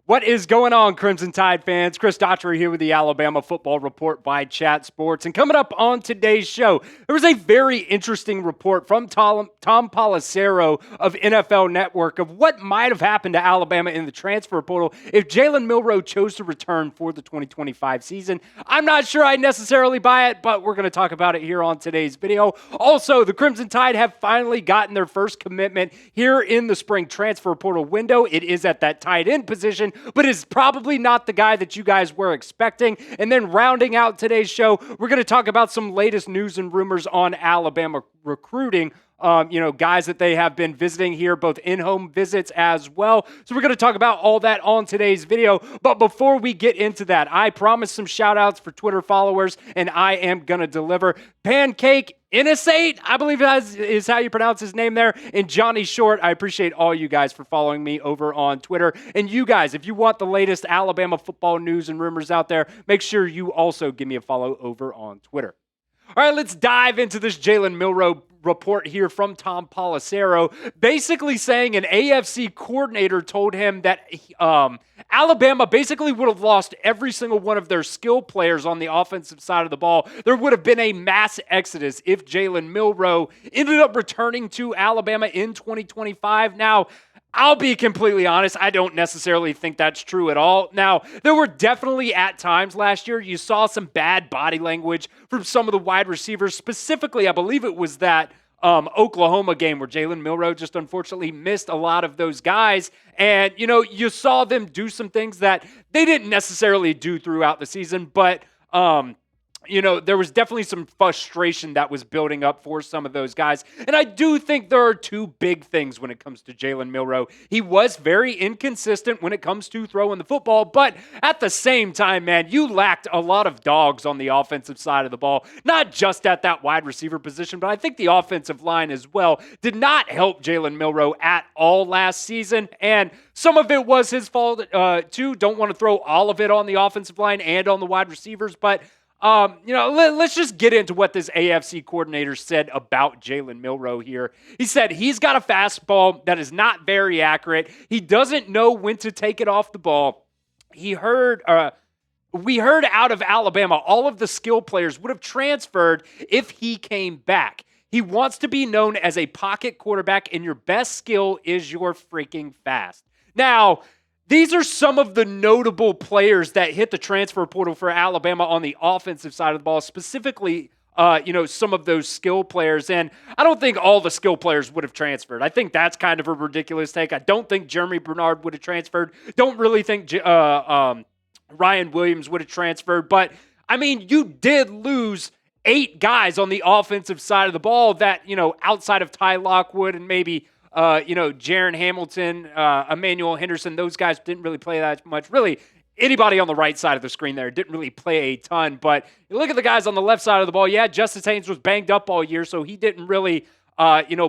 What is going on, Crimson Tide fans? Chris Daughtery here with the Alabama Football Report by Chat Sports. And coming up on today's show, there was a very interesting report from Tom Pelissero of NFL Network of what might have happened to Alabama in the transfer portal if Jalen Milroe chose to return for the 2025 season. I'm not sure I necessarily buy it, but we're going to talk about it here on today's video. Also, the Crimson Tide have finally gotten their first commitment here in the spring transfer portal window. It is at that tight end position, but is probably not the guy that you guys were expecting. And then rounding out today's show, we're going to talk about some latest news and rumors on Alabama recruiting. Guys that they have been visiting here, both in-home visits as well. So we're going to talk about all that on today's video. But before we get into that, I promised some shout-outs for Twitter followers, and I am going to deliver. Pancake Innocate, I believe that is how you pronounce his name there. And Johnny Short, I appreciate all you guys for following me over on Twitter. And you guys, if you want the latest Alabama football news and rumors out there, make sure you also give me a follow over on Twitter. All right, let's dive into this Jalen Milroe report here from Tom Pelissero, basically saying an AFC coordinator told him that Alabama basically would have lost every single one of their skill players on the offensive side of the ball. There would have been a mass exodus if Jalen Milroe ended up returning to Alabama in 2025. Now, I'll be completely honest, I don't necessarily think that's true at all. Now, there were definitely at times last year, you saw some bad body language from some of the wide receivers. Specifically, I believe it was that Oklahoma game where Jalen Milroe just unfortunately missed a lot of those guys. And, you saw them do some things that they didn't necessarily do throughout the season, but there was definitely some frustration that was building up for some of those guys. And I do think there are two big things when it comes to Jalen Milroe. He was very inconsistent when it comes to throwing the football, but at the same time, man, you lacked a lot of dogs on the offensive side of the ball, not just at that wide receiver position, but I think the offensive line as well did not help Jalen Milroe at all last season. And some of it was his fault, too. Don't want to throw all of it on the offensive line and on the wide receivers, but let's just get into what this AFC coordinator said about Jalen Milroe here. He said he's got a fastball that is not very accurate. He doesn't know when to take it off the ball. We heard out of Alabama, all of the skill players would have transferred if he came back. He wants to be known as a pocket quarterback, and your best skill is your freaking fast. Now, these are some of the notable players that hit the transfer portal for Alabama on the offensive side of the ball, specifically, some of those skill players. And I don't think all the skill players would have transferred. I think that's kind of a ridiculous take. I don't think Jeremy Bernard would have transferred. Don't really think Ryan Williams would have transferred. But, you did lose 8 guys on the offensive side of the ball that, outside of Ty Lockwood and maybe Jaron Hamilton, Emmanuel Henderson, those guys didn't really play that much. Really, anybody on the right side of the screen there didn't really play a ton. But you look at the guys on the left side of the ball. Yeah, Justice Haynes was banged up all year, so he didn't really,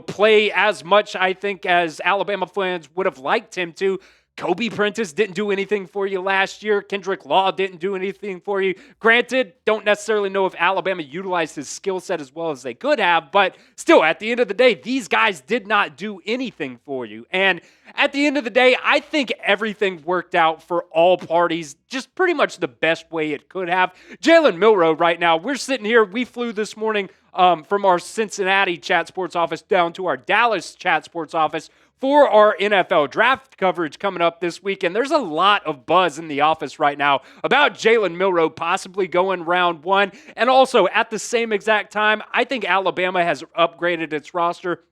play as much, I think, as Alabama fans would have liked him to. Kobe Prentice didn't do anything for you last year. Kendrick Law didn't do anything for you. Granted, don't necessarily know if Alabama utilized his skill set as well as they could have, but still, at the end of the day, these guys did not do anything for you. And at the end of the day, I think everything worked out for all parties, just pretty much the best way it could have. Jalen Milroe right now, we're sitting here, we flew this morning from our Cincinnati Chat Sports office down to our Dallas Chat Sports office for our NFL draft coverage coming up this week. And there's a lot of buzz in the office right now about Jalen Milroe possibly going round 1. And also at the same exact time, I think Alabama has upgraded its roster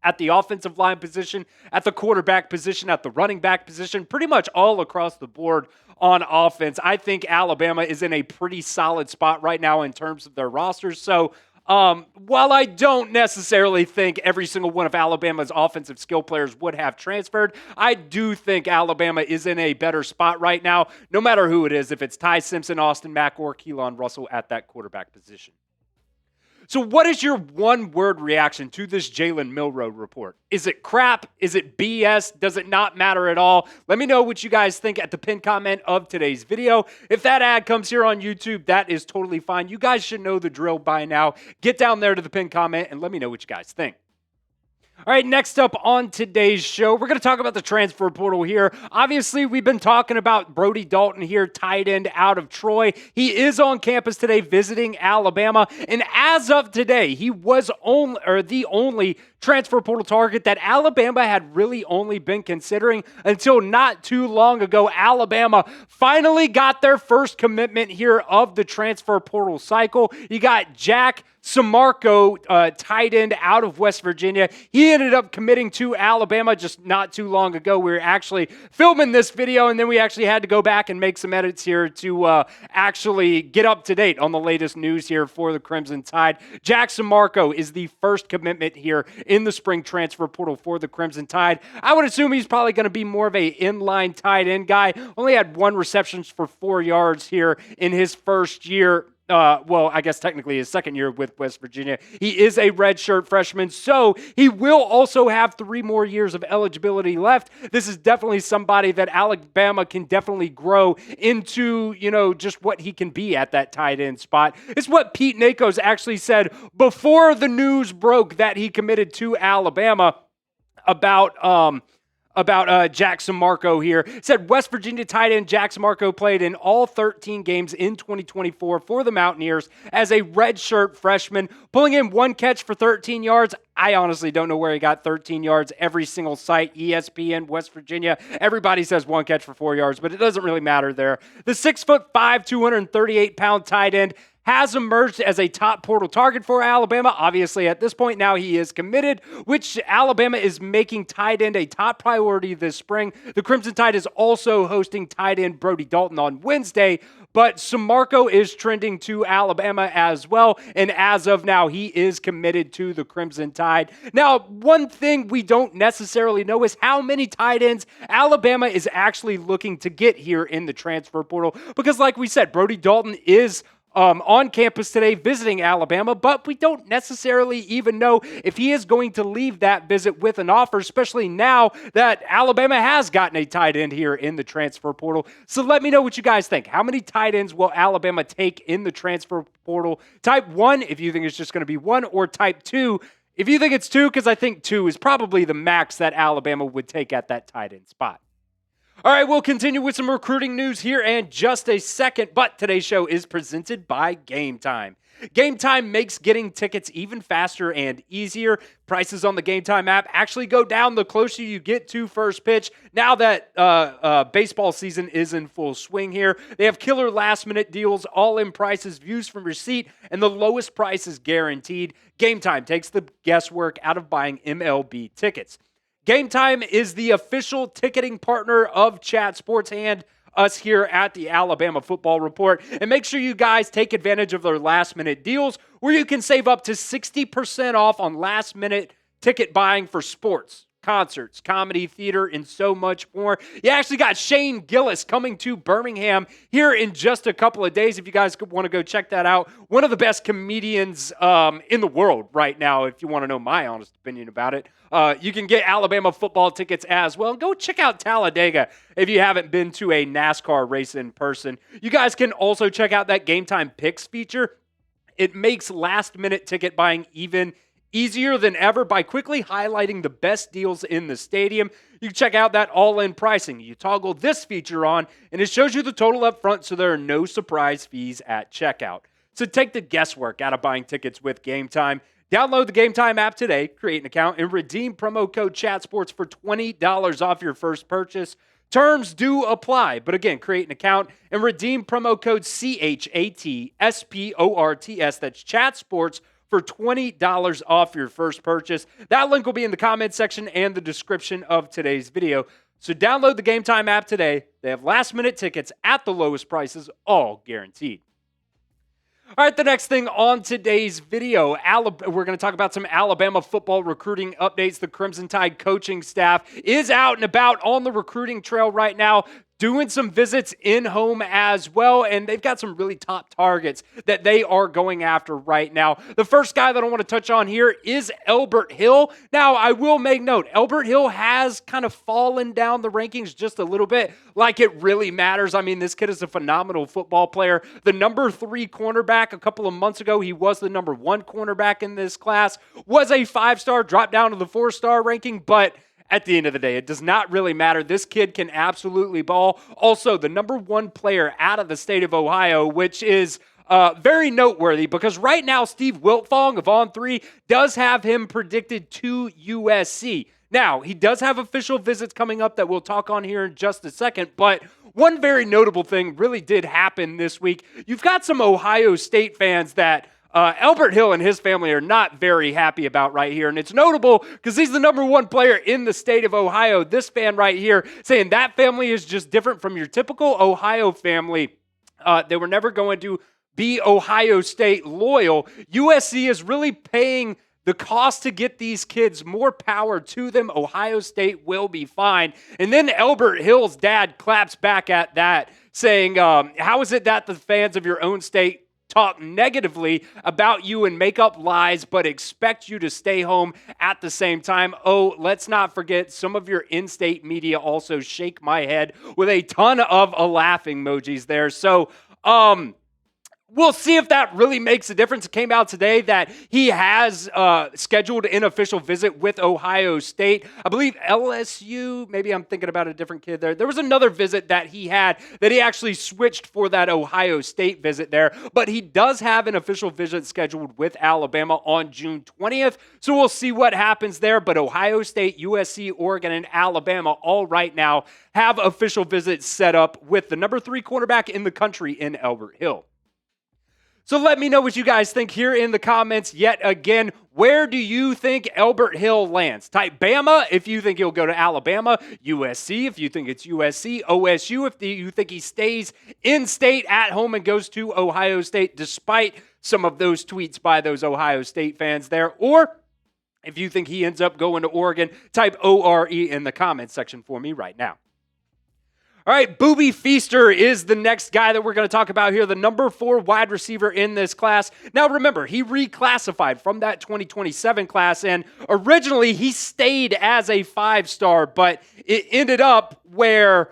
at the offensive line position, at the quarterback position, at the running back position, pretty much all across the board on offense. I think Alabama is in a pretty solid spot right now in terms of their rosters. So while I don't necessarily think every single one of Alabama's offensive skill players would have transferred, I do think Alabama is in a better spot right now, no matter who it is, if it's Ty Simpson, Austin Mack, or Keelan Russell at that quarterback position. So what is your one-word reaction to this Jalen Milroe report? Is it crap? Is it BS? Does it not matter at all? Let me know what you guys think at the pinned comment of today's video. If that ad comes here on YouTube, that is totally fine. You guys should know the drill by now. Get down there to the pinned comment and let me know what you guys think. All right, next up on today's show, we're going to talk about the transfer portal here. Obviously, we've been talking about Brody Dalton here, tight end out of Troy. He is on campus today visiting Alabama, and as of today, he was the only transfer portal target that Alabama had really only been considering until not too long ago. Alabama finally got their first commitment here of the transfer portal cycle. You got Jack Sammarco, tight end out of West Virginia. He ended up committing to Alabama just not too long ago. We were actually filming this video, and then we actually had to go back and make some edits here to actually get up to date on the latest news here for the Crimson Tide. Jack Sammarco is the first commitment here in the spring transfer portal for the Crimson Tide. I would assume he's probably going to be more of a inline tight end guy. Only had 1 reception for 4 yards here in his first year. Well, I guess technically his second year with West Virginia. He is a redshirt freshman, so he will also have 3 more years of eligibility left. This is definitely somebody that Alabama can definitely grow into, just what he can be at that tight end spot. It's what Pete Nakos actually said before the news broke that he committed to Alabama about Jack Sammarco here. Said West Virginia tight end Jack Sammarco played in all 13 games in 2024 for the Mountaineers as a redshirt freshman, pulling in 1 catch for 13 yards. I honestly don't know where he got 13 yards. Every single site, ESPN, West Virginia, everybody says 1 catch for 4 yards, but it doesn't really matter there. The 6'5", 238-pound tight end has emerged as a top portal target for Alabama. Obviously, at this point now he is committed, which Alabama is making tight end a top priority this spring. The Crimson Tide is also hosting tight end Brody Dalton on Wednesday, but Sammarco is trending to Alabama as well, and as of now, he is committed to the Crimson Tide. Now, one thing we don't necessarily know is how many tight ends Alabama is actually looking to get here in the transfer portal, because like we said, Brody Dalton is on campus today visiting Alabama, but we don't necessarily even know if he is going to leave that visit with an offer, especially now that Alabama has gotten a tight end here in the transfer portal. So let me know what you guys think. How many tight ends will Alabama take in the transfer portal? Type 1 if you think it's just going to be 1, or type 2 if you think it's 2, because I think 2 is probably the max that Alabama would take at that tight end spot. All right, we'll continue with some recruiting news here in just a second, but today's show is presented by Game Time. Game Time makes getting tickets even faster and easier. Prices on the Game Time app actually go down the closer you get to first pitch. Now that baseball season is in full swing here, they have killer last-minute deals, all-in prices, views from your seat, and the lowest price is guaranteed. Game Time takes the guesswork out of buying MLB tickets. Game Time is the official ticketing partner of Chat Sports and us here at the Alabama Football Report. And make sure you guys take advantage of their last-minute deals where you can save up to 60% off on last-minute ticket buying for sports, concerts, comedy, theater, and so much more. You actually got Shane Gillis coming to Birmingham here in just a couple of days. If you guys want to go check that out, one of the best comedians in the world right now, if you want to know my honest opinion about it. You can get Alabama football tickets as well. Go check out Talladega if you haven't been to a NASCAR race in person. You guys can also check out that Game Time Picks feature. It makes last-minute ticket buying even easier than ever by quickly highlighting the best deals in the stadium. You can check out that all-in pricing. You toggle this feature on, and it shows you the total up front, so there are no surprise fees at checkout. So take the guesswork out of buying tickets with Game Time. Download the Game Time app today, create an account, and redeem promo code ChatSports for $20 off your first purchase. Terms do apply, but again, create an account and redeem promo code CHATSPORTS, that's ChatSports, for $20 off your first purchase. That link will be in the comment section and the description of today's video. So download the Game Time app today. They have last-minute tickets at the lowest prices, all guaranteed. All right, the next thing on today's video, we're going to talk about some Alabama football recruiting updates. The Crimson Tide coaching staff is out and about on the recruiting trail right now, doing some visits in home as well, and they've got some really top targets that they are going after right now. The first guy that I want to touch on here is Elbert Hill. Now, I will make note, Elbert Hill has kind of fallen down the rankings just a little bit, like it really matters. I mean, this kid is a phenomenal football player. The number 3 cornerback a couple of months ago, he was the number 1 cornerback in this class, was a 5-star, dropped down to the 4-star ranking, but at the end of the day, it does not really matter. This kid can absolutely ball. Also, the number 1 player out of the state of Ohio, which is very noteworthy because right now Steve Wiltfong of On3 does have him predicted to USC. Now, he does have official visits coming up that we'll talk on here in just a second, but one very notable thing really did happen this week. You've got some Ohio State fans that Elbert Hill and his family are not very happy about right here. And it's notable because he's the number 1 player in the state of Ohio. This fan right here saying that family is just different from your typical Ohio family. They were never going to be Ohio State loyal. USC is really paying the cost to get these kids. More power to them. Ohio State will be fine. And then Elbert Hill's dad claps back at that, saying, how is it that the fans of your own state talk negatively about you and make up lies, but expect you to stay home at the same time? Oh, let's not forget, some of your in-state media also shake my head with a ton of laughing emojis there. So, we'll see if that really makes a difference. It came out today that he has scheduled an official visit with Ohio State. I believe LSU, maybe I'm thinking about a different kid there. There was another visit that he had that he actually switched for that Ohio State visit there. But he does have an official visit scheduled with Alabama on June 20th. So we'll see what happens there. But Ohio State, USC, Oregon, and Alabama all right now have official visits set up with the number 3 cornerback in the country in Elbert Hill. So let me know what you guys think here in the comments. Yet again, where do you think Elbert Hill lands? Type Bama if you think he'll go to Alabama, USC if you think it's USC, OSU if you think he stays in-state at home and goes to Ohio State despite some of those tweets by those Ohio State fans there. Or if you think he ends up going to Oregon, type ORE in the comments section for me right now. All right, Booby Feaster is the next guy that we're going to talk about here, the number 4 wide receiver in this class. Now, remember, he reclassified from that 2027 class, and originally he stayed as a 5-star, but it ended up where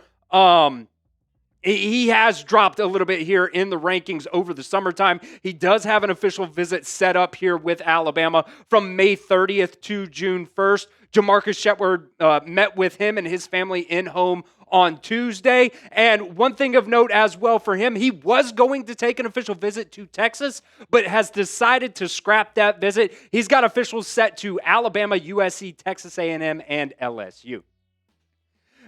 he has dropped a little bit here in the rankings over the summertime. He does have an official visit set up here with Alabama from May 30th to June 1st. Jamarcus Shepard met with him and his family in home on Tuesday. And one thing of note as well for him, he was going to take an official visit to Texas, but has decided to scrap that visit. He's got officials set to Alabama, USC, Texas A&M, and LSU.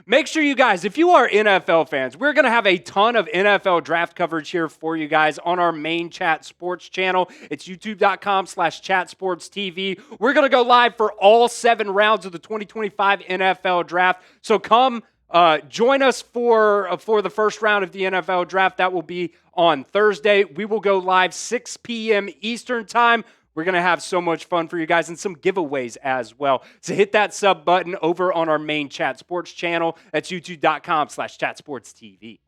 Make sure you guys, if you are NFL fans, we're going to have a ton of NFL draft coverage here for you guys on our main Chat Sports channel. It's youtube.com/chatsportstv. We're going to go live for all 7 rounds of the 2025 NFL draft. So come join us for the first round of the NFL draft. That will be on Thursday. We will go live 6 p.m. Eastern time. We're going to have so much fun for you guys and some giveaways as well. So hit that sub button over on our main Chat Sports channel. That's youtube.com/chatsportstv.